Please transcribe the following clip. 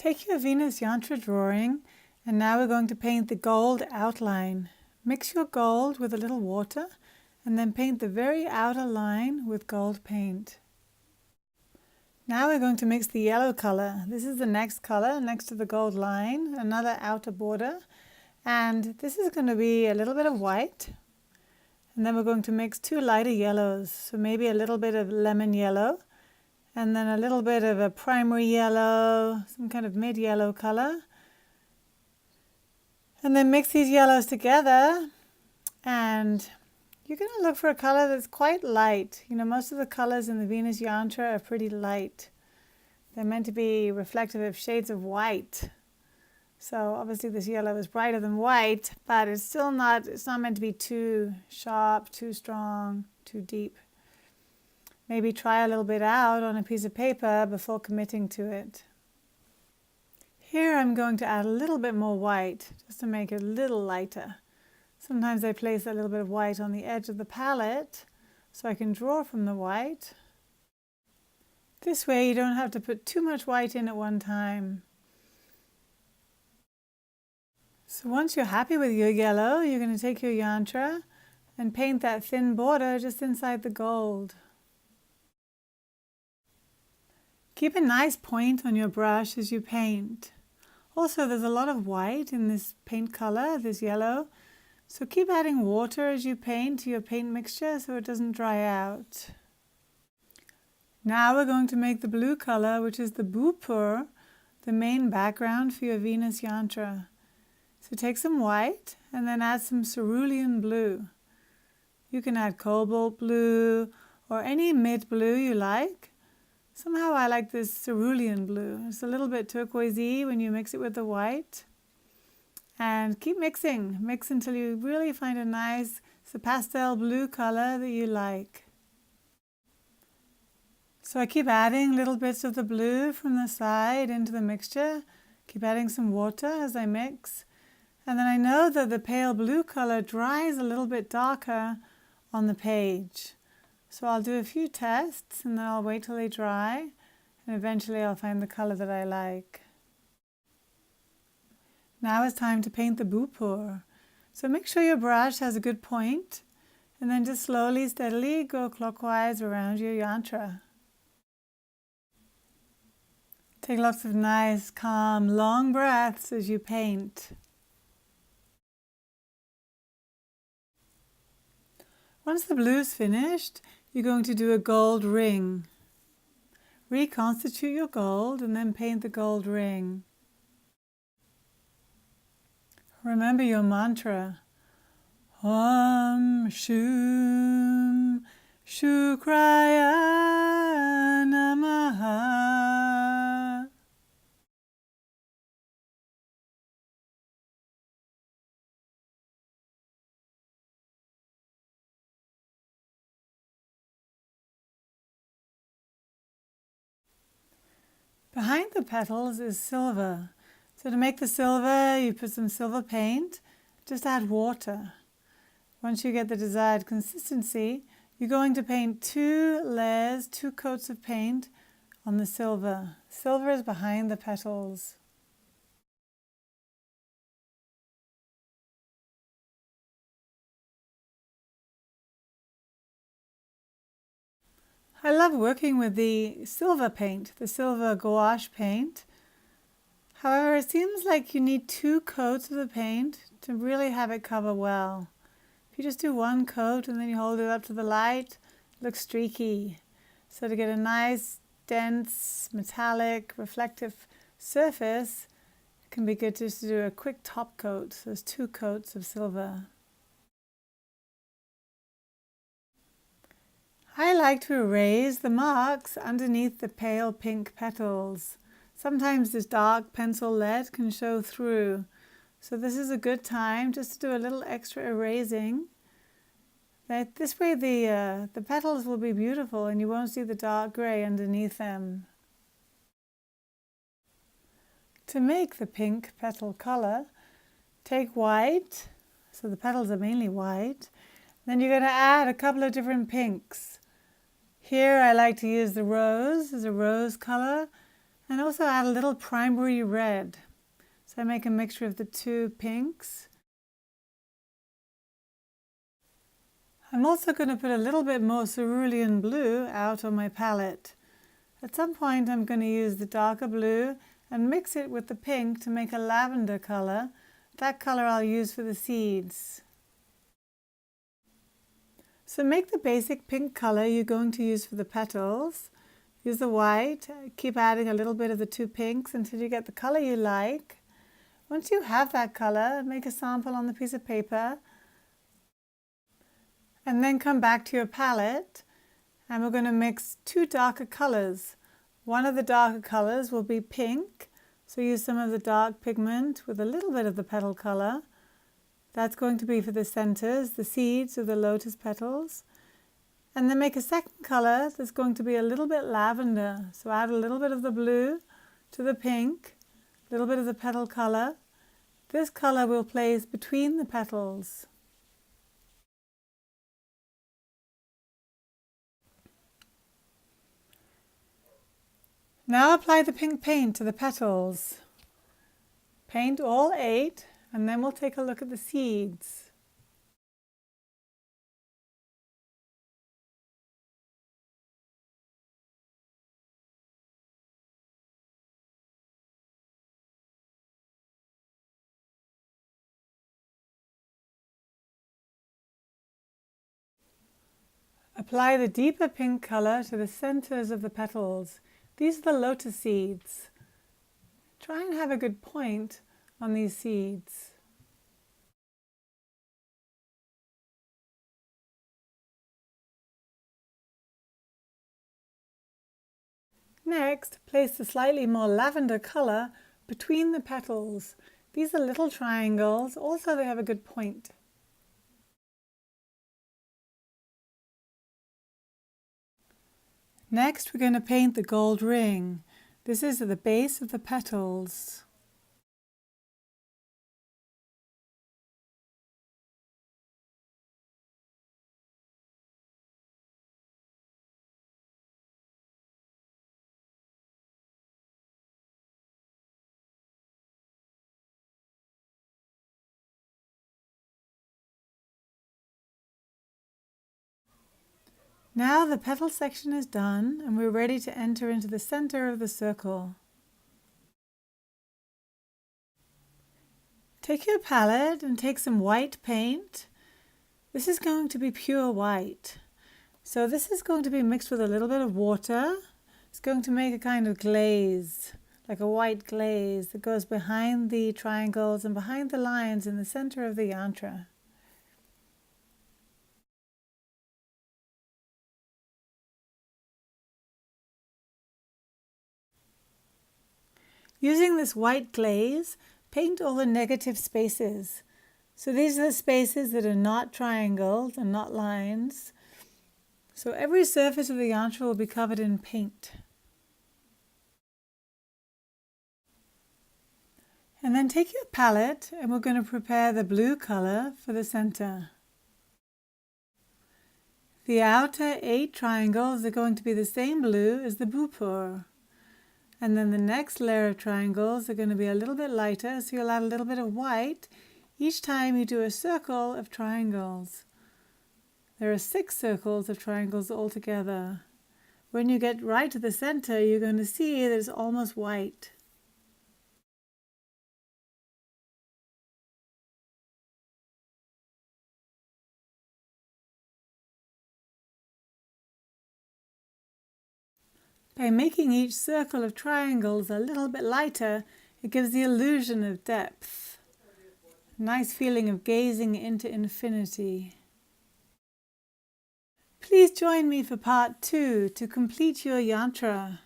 Take your Venus Yantra drawing, and now we're going to paint the gold outline. Mix your gold with a little water and then paint the very outer line with gold paint. Now we're going to mix the yellow color. This is the next color next to the gold line, another outer border, and this is going to be a little bit of white. And then we're going to mix two lighter yellows, so maybe a little bit of lemon yellow, and then a little bit of a primary yellow, some kind of mid-yellow color. And then mix these yellows together, and you're going to look for a color that's quite light. You know, most of the colors in the Venus Yantra are pretty light. They're meant to be reflective of shades of white. So obviously this yellow is brighter than white, but it's not meant to be too sharp, too strong, too deep. Maybe try a little bit out on a piece of paper before committing to it. Here I'm going to add a little bit more white, just to make it a little lighter. Sometimes I place a little bit of white on the edge of the palette, so I can draw from the white. This way you don't have to put too much white in at one time. So once you're happy with your yellow, you're going to take your yantra and paint that thin border just inside the gold. Keep a nice point on your brush as you paint. Also, there's a lot of white in this paint color, this yellow, so keep adding water as you paint to your paint mixture so it doesn't dry out. Now we're going to make the blue color, which is the bupur, the main background for your Venus Yantra. So take some white and then add some cerulean blue. You can add cobalt blue or any mid blue you like. Somehow I like this cerulean blue. It's a little bit turquoisey when you mix it with the white. And keep mixing. Mix until you really find a nice pastel blue color that you like. So I keep adding little bits of the blue from the side into the mixture. Keep adding some water as I mix. And then I know that the pale blue color dries a little bit darker on the page. So I'll do a few tests and then I'll wait till they dry, and eventually I'll find the color that I like. Now it's time to paint the bupur. So make sure your brush has a good point, and then just slowly, steadily go clockwise around your yantra. Take lots of nice, calm, long breaths as you paint. Once the blue's finished, you're going to do a gold ring. Reconstitute your gold and then paint the gold ring. Remember your mantra. Om Shum Shukraya Namaha. Behind the petals is silver. So to make the silver, you put some silver paint, just add water. Once you get the desired consistency, you're going to paint two layers, two coats of paint on the silver. Silver is behind the petals. I love working with the silver paint, the silver gouache paint. However, it seems like you need two coats of the paint to really have it cover well. If you just do one coat and then you hold it up to the light, it looks streaky. So to get a nice, dense, metallic, reflective surface, it can be good just to do a quick top coat. So there's two coats of silver. I like to erase the marks underneath the pale pink petals. Sometimes this dark pencil lead can show through, so this is a good time just to do a little extra erasing. This way the petals will be beautiful and you won't see the dark grey underneath them. To make the pink petal color, take white, so the petals are mainly white, then you're going to add a couple of different pinks. Here I like to use the rose as a rose color. And also add a little primary red. So I make a mixture of the two pinks. I'm also going to put a little bit more cerulean blue out on my palette. At some point I'm going to use the darker blue and mix it with the pink to make a lavender color. That color I'll use for the seeds. So make the basic pink color you're going to use for the petals. Use the white, keep adding a little bit of the two pinks until you get the color you like. Once you have that color, make a sample on the piece of paper and then come back to your palette and we're going to mix two darker colors. One of the darker colors will be pink, so use some of the dark pigment with a little bit of the petal color. That's going to be for the centers, the seeds of the lotus petals. And then make a second color that's going to be a little bit lavender. So add a little bit of the blue to the pink, a little bit of the petal color. This color we'll place between the petals. Now apply the pink paint to the petals. Paint all 8 and then we'll take a look at the seeds. Apply the deeper pink color to the centers of the petals. These are the lotus seeds. Try and have a good point on these seeds. Next, place the slightly more lavender color between the petals. These are little triangles, also they have a good point. Next, we're going to paint the gold ring. This is at the base of the petals. Now the petal section is done and we're ready to enter into the center of the circle. Take your palette and take some white paint. This is going to be pure white. So this is going to be mixed with a little bit of water. It's going to make a kind of glaze, like a white glaze that goes behind the triangles and behind the lines in the center of the yantra. Using this white glaze, paint all the negative spaces. So these are the spaces that are not triangles and not lines. So every surface of the yantra will be covered in paint. And then take your palette and we're going to prepare the blue color for the center. The outer 8 triangles are going to be the same blue as the bupur. And then the next layer of triangles are going to be a little bit lighter, so you'll add a little bit of white each time you do a circle of triangles. There are 6 circles of triangles altogether. When you get right to the center, you're going to see that it's almost white. By making each circle of triangles a little bit lighter, it gives the illusion of depth. A nice feeling of gazing into infinity. Please join me for part 2 to complete your yantra.